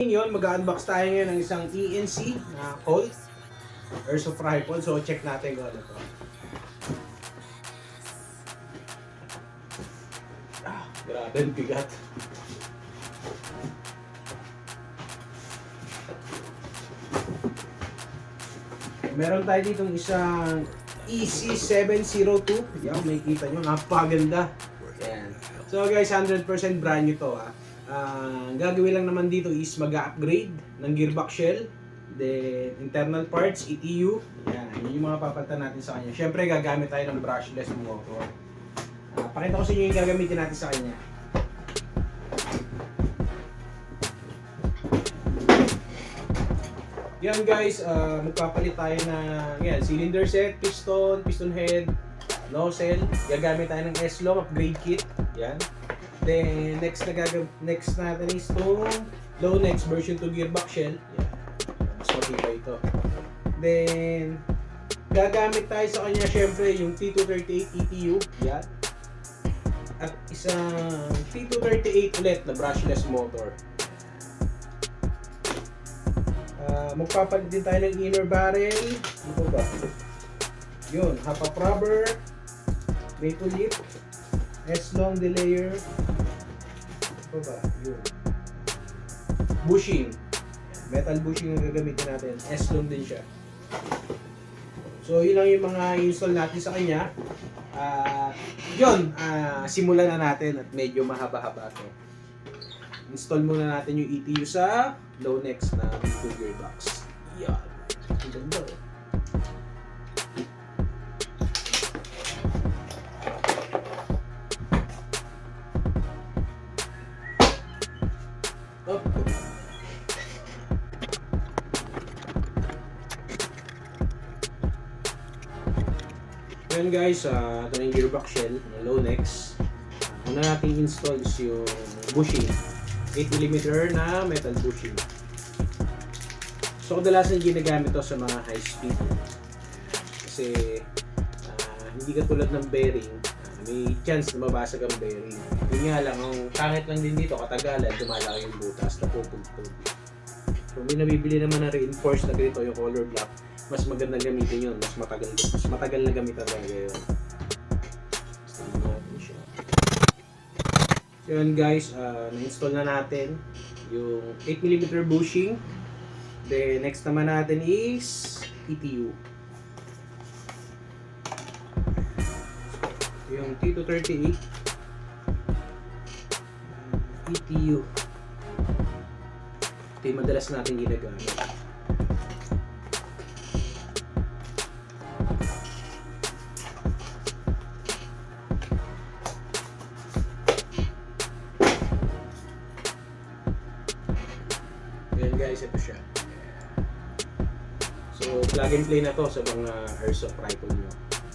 Yun, mag-unbox tayo ngayon ng isang ENC na Colt Airsoft Rifle. So check natin kung ano to. Grabe ang bigat. Meron tayo ditong isang EC702. Yan, may kita nyo, napakaganda. Yan. So guys, 100% brand new to ha. Gagawin lang naman dito is mag-upgrade ng gearbox shell, then internal parts, ETU. Yan, yun yung mga papalitan natin sa kanya. Syempre gagamit tayo ng brushless motor. Pakita ko sa inyo yung gagamitin natin sa kanya. Yan guys, magpapalit tayo ng yan, cylinder set, piston head, nozzle. Gagamit tayo ng S-Long upgrade kit. Yan. Then next natin is itong low next version 2 gearbox shell. Yan. Mas matibay ito. Then gagamit tayo sa kanya syempre yung T238 ETU. Yan. At isang T238 ulit na brushless motor. Magpapalit din tayo ng inner barrel. Ito ba? Yun, half up rubber, maple lip, S-Long delayer. Ito ba? Yun. Bushing. Metal bushing ang gagamitin natin. S-Long din siya. So, yun lang yung mga install natin sa kanya. Yun, simulan na natin at medyo mahaba-haba to. Install muna natin yung ETU sa low next na 2 gearbox. Yan. Ang ganda eh. Oh. Yan guys, ito na yung gearbox shell ng low next. Una natin install is yung bushing. 8mm na metal bushing. So kadalasan ginagamit to sa mga high speed. Kasi hindi katulad ng bearing, may chance na mabasag ang bearing. Yun nga lang, ang pangit lang din dito, katagalan, dumalaki yung butas, napupugtog. So may nabibili naman na reinforced na ganito, yung color block. Mas magandang gamitin yun, mas matagal na gamitan talaga yun. Yun guys, na-install na natin yung 8mm bushing. Then next naman natin is ETU. Yung T238 ETU. Ito yung madalas natin ginagamit. Ayan guys, ito siya. So, plug and play na to sa mga airsoft rifle nyo.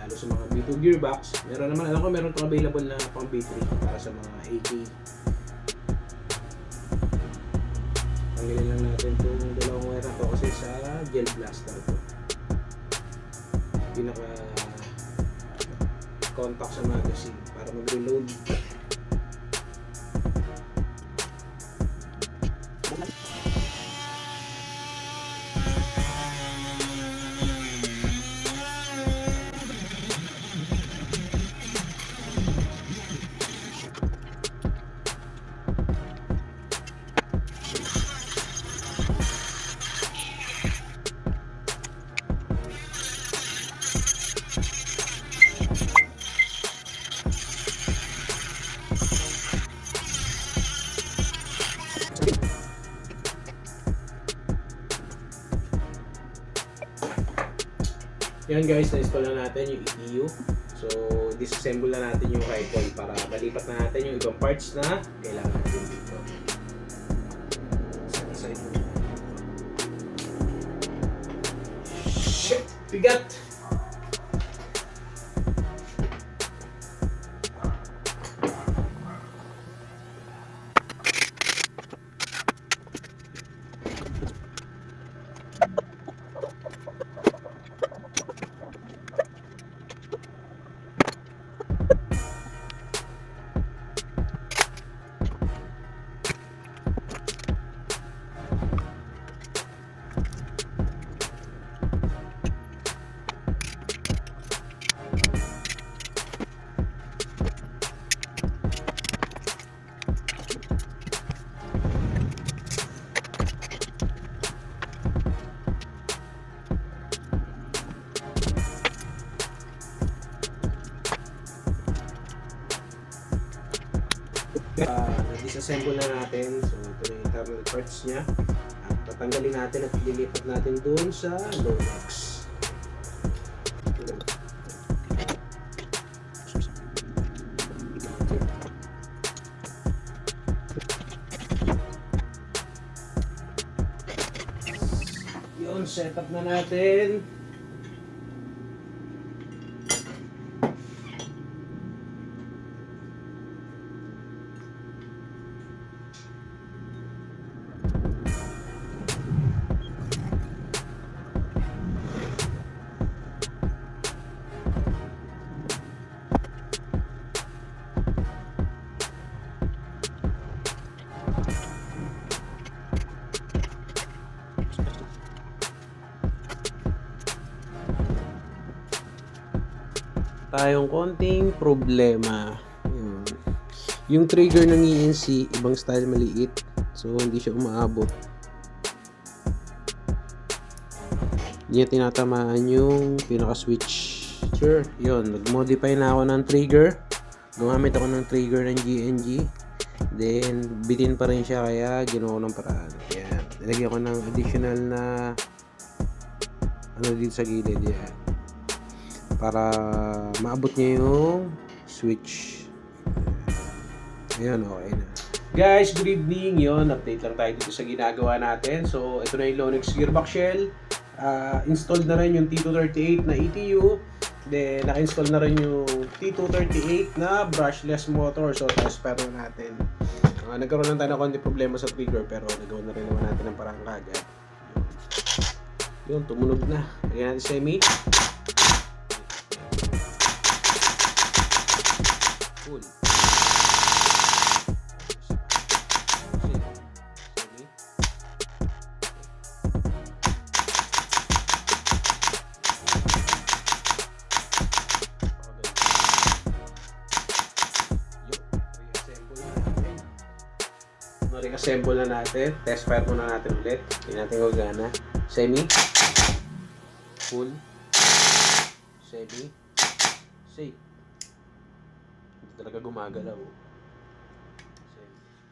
Lalo sa mga B2 gearbox. Meron naman, alam ko meron itong available na pang B3 para sa mga AK. Tanggalin lang natin itong dalawang wire na to kasi sa gel blaster to. Pinaka contact sa magazine para mag-reload. Yan guys, na-install na natin yung ETU. So, disassemble na natin yung rifle para malipat na natin yung ibang parts na kailangan natin dito. Shit! Bigat! i-assemble na natin. So ito na yung internal parts niya. At tatanggalin natin at ililipat natin doon sa Lonex. Yun, set up na natin. Tayong konting problema. Yung trigger ng ENC, ibang style maliit. So, hindi siya umaabot. Hindi niya tinatamaan yung pinaka-switch. Sure, yun. Nag-modify na ako ng trigger. Gumamit ako ng trigger ng GNG. Then, bitin pa rin siya kaya ginawa ko ng paraan. Yan. Nilagyan ko ng additional na ano dito sa gilid. Yan. Para maabot niya yung switch. Ayan, okay na. Guys, good evening. Yon, update lang tayo dito sa ginagawa natin. So, ito na yung Lonex gearbox shell. Installed na rin yung T238 na ETU. Then, naka-install na rin yung T238 na brushless motor. So, test-pair na natin. Nagkaroon lang tayo ng konti problema sa trigger pero nagawa na rin naman natin ng parang kagad. Yun, tumunog na. Lagyan natin semi. Cool. Re-assemble na natin. Test fire muna natin ulit. Hindi natin gagana. Semi. Full. Semi. Safe. Hindi talaga gumagalaw.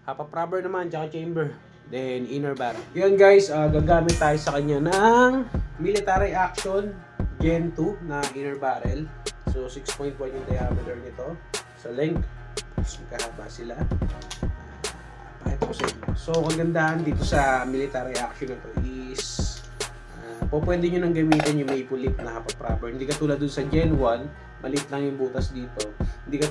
Half a rubber naman, tsaka chamber. Then, inner barrel. Yun guys, gagamit tayo sa kanya ng Military Action Gen 2 na inner barrel. So, 6.1 yung diameter nito. Sa length, magkahaba sila. Ito ko sa inyo. So, ang gandahan dito sa Military Action na to is pwede nyo nang gamitin yung maple leaf na half rubber. Hindi katulad dun sa Gen 1, maliit lang yung butas dito. Hindi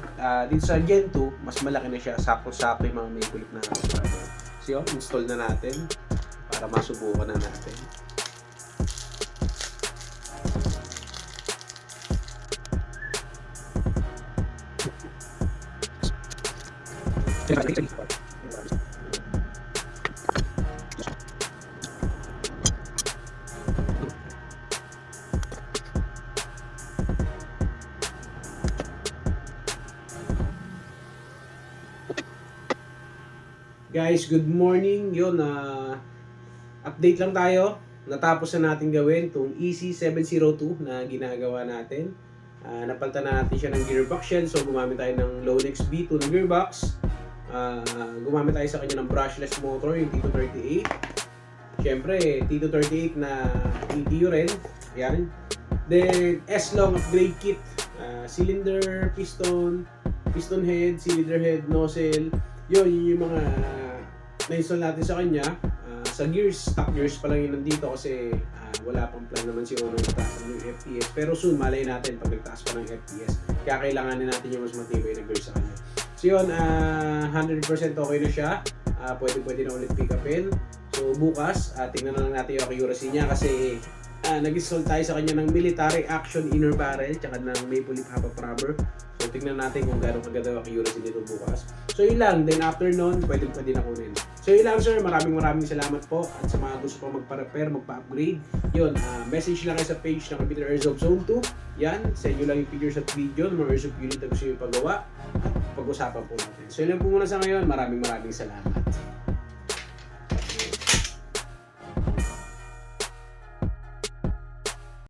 dito sa Gen 2, mas malaki na siya. Sakto-sakto yung mga maple leaf na half rubber. So yun, install na natin para masubukan na natin. Guys, good morning. Yun, update lang tayo. Natapos na natin gawin itong EC702 na ginagawa natin. Napalitan na natin siya ng gearbox shell. So, gumamit tayo ng Lonex B2 na gearbox. Gumamit tayo sa kanya ng brushless motor, yung T238. Siyempre, T238 na ETU rin. Ayan. Then, S-Long upgrade kit. Cylinder, piston head, cylinder head, nozzle. Yun yung mga na-install natin sa kanya. Sa gears, stock gears pa lang yun nandito kasi wala pang plan naman si Ono nagtaas ng FPS. Pero soon, malay natin pag nagtaas pa ng FPS. Kaya kailanganin natin yung mas matibay na gears sa kanya. So yun, 100% okay na siya. Pwede na ulit pick upin. So bukas, tingnan na lang natin yung accuracy niya kasi nag-install tayo sa kanya ng Military Action inner barrel tsaka ng maple leaf half rubber. So tignan natin kung gano'ng kaganda yung accuracy nito bukas. So yun lang, then after nun, pwede na kunin. So yun lang sir, maraming salamat po. At sa mga gusto po magpa-repair, magpa-upgrade, yun, message lang kayo sa page ng Computer Airsoft Zone 2. Yan, send nyo lang yung pictures at video ng mga airsoft unit na gusto nyo ipagawa at pag-usapan po natin. So yun lang po muna sa ngayon, maraming salamat.